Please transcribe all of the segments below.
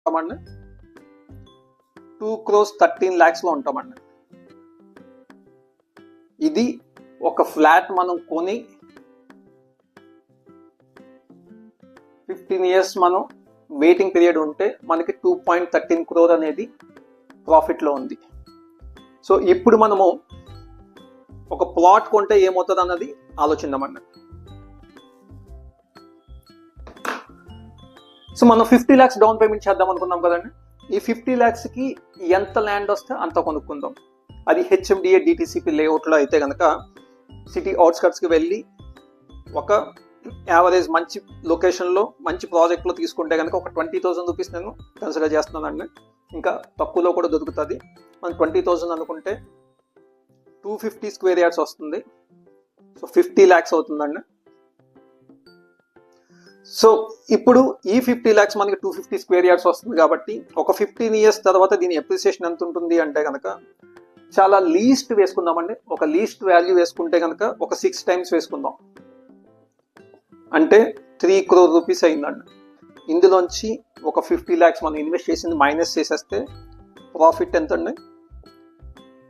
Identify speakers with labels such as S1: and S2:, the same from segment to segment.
S1: ఉంటామండి 2,13,00,000 లో ఉంటామండి. ఇది ఒక ఫ్లాట్ మనం కొని 15 years మనం వెయిటింగ్ పీరియడ్ ఉంటే మనకి 2.13 crore అనేది ప్రాఫిట్ లో ఉంది. సో ఇప్పుడు మనము ఒక ప్లాట్ కొంటే ఏమవుతుంది అన్నది ఆలోచిద్దామండి. సో మనం 50 lakhs డౌన్ పేమెంట్ చేద్దాం అనుకున్నాం కదండి. ఈ 50 lakhs కి ఎంత ల్యాండ్ వస్తే అంత కొనుక్కుందాం. అది హెచ్ఎండిఏ డిటిసిపి లేఅవుట్లో అయితే కనుక సిటీ అవుట్స్కట్స్కి వెళ్ళి ఒక యావరేజ్ మంచి లొకేషన్లో మంచి ప్రాజెక్ట్లో తీసుకుంటే కనుక ఒక 20,000 రూపీస్ నేను కన్సిడర్ చేస్తున్నానండి. ఇంకా తక్కువలో కూడా దొరుకుతుంది. మనం 20,000 అనుకుంటే 250 square yards వస్తుంది. సో 50 lakhs అవుతుందండి. సో ఇప్పుడు ఈ 50 lakhs మనకి 250 square yards వస్తుంది కాబట్టి ఒక 15 years తర్వాత దీని అప్రిసియేషన్ ఎంత ఉంటుంది అంటే కనుక చాలా లీస్ట్ వేసుకుందామండి. ఒక లీస్ట్ వాల్యూ వేసుకుంటే కనుక ఒక 6 times వేసుకుందాం అంటే 3 crore రూపీస్ అయిందండి. ఇందులోంచి ఒక 50 lakhs మనం ఇన్వెస్ట్ చేసింది మైనస్ చేసేస్తే ప్రాఫిట్ ఎంత అండి?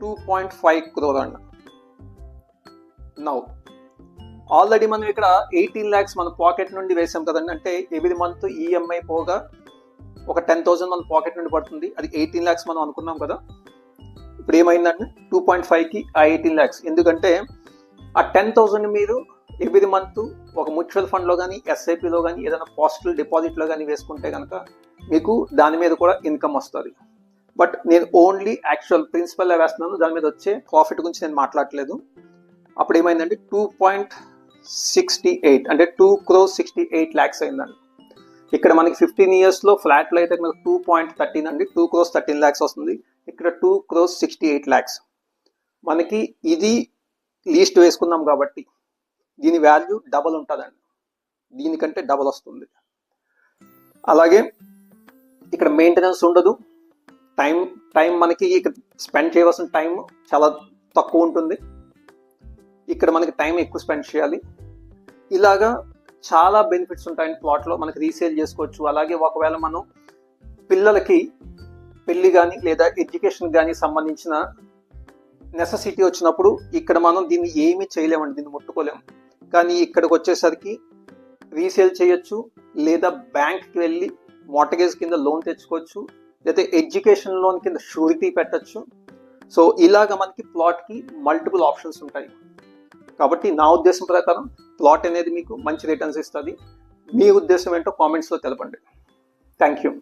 S1: 2.5 crore అండి. నౌ ఆల్రెడీ మనం ఇక్కడ 18 lakhs మన పాకెట్ నుండి వేసాం కదండి. అంటే ఎవ్రీ మంత్ ఈఎంఐ పోగా ఒక 10,000 మన పాకెట్ నుండి పడుతుంది. అది 18 lakhs మనం అనుకున్నాం కదా. ఇప్పుడు ఏమైందండి? 2.5కి ఆ 18 lakhs. ఎందుకంటే ఆ 10,000 మీరు ఎవ్రీ మంత్ ఒక మ్యూచువల్ ఫండ్లో కానీ ఎస్ఐపిలో కానీ ఏదైనా పోస్టల్ డిపాజిట్లో కానీ వేసుకుంటే కనుక మీకు దాని మీద కూడా ఇన్కమ్ వస్తుంది. బట్ నేను ఓన్లీ యాక్చువల్ ప్రిన్సిపల్ వేస్తున్నాను. దాని మీద వచ్చే ప్రాఫిట్ గురించి నేను మాట్లాడలేదు. అప్పుడు ఏమైందంటే 2.68 అంటే 2,68 lakhs అయిందండి. ఇక్కడ మనకి 15 yearsలో ఫ్లాట్లో అయితే మనకు 2.13 అండి. 2,13 lakhs వస్తుంది. ఇక్కడ 2,68 lakhs. మనకి ఇది లీస్ట్ వేసుకున్నాం కాబట్టి దీని వాల్యూ డబల్ ఉంటుందండి. దీనికంటే డబల్ వస్తుంది. అలాగే ఇక్కడ మెయింటెనెన్స్ ఉండదు. టైం మనకి ఇక్కడ స్పెండ్ చేయవలసిన టైం చాలా తక్కువ ఉంటుంది. ఇక్కడ మనకి టైం ఎక్కువ స్పెండ్ చేయాలి. ఇలాగా చాలా బెనిఫిట్స్ ఉంటాయండి ప్లాట్లో. మనకి రీసేల్ చేసుకోవచ్చు. అలాగే ఒకవేళ మనం పిల్లలకి పెళ్లి కానీ లేదా ఎడ్యుకేషన్ కానీ సంబంధించిన నెసెసిటీ వచ్చినప్పుడు ఇక్కడ మనం దీన్ని ఏమీ చేయలేమండి, దీన్ని ముట్టుకోలేము. కానీ ఇక్కడికి వచ్చేసరికి రీసేల్ చేయొచ్చు, లేదా బ్యాంక్కి వెళ్ళి మార్టగేజ్ కింద లోన్ తెచ్చుకోవచ్చు, లేదా ఎడ్యుకేషన్ లోన్ కింద షూరిటీ పెట్టచ్చు. సో ఇలాగ మనకి ప్లాట్కి మల్టిపుల్ ఆప్షన్స్ ఉంటాయి. కాబట్టి నా ఉద్దేశం ప్రకారం ప్లాట్ అనేది మీకు మంచి రిటర్న్స్ ఇస్తుంది. మీ ఉద్దేశం ఏంటో కామెంట్స్లో తెలపండి. Thank you.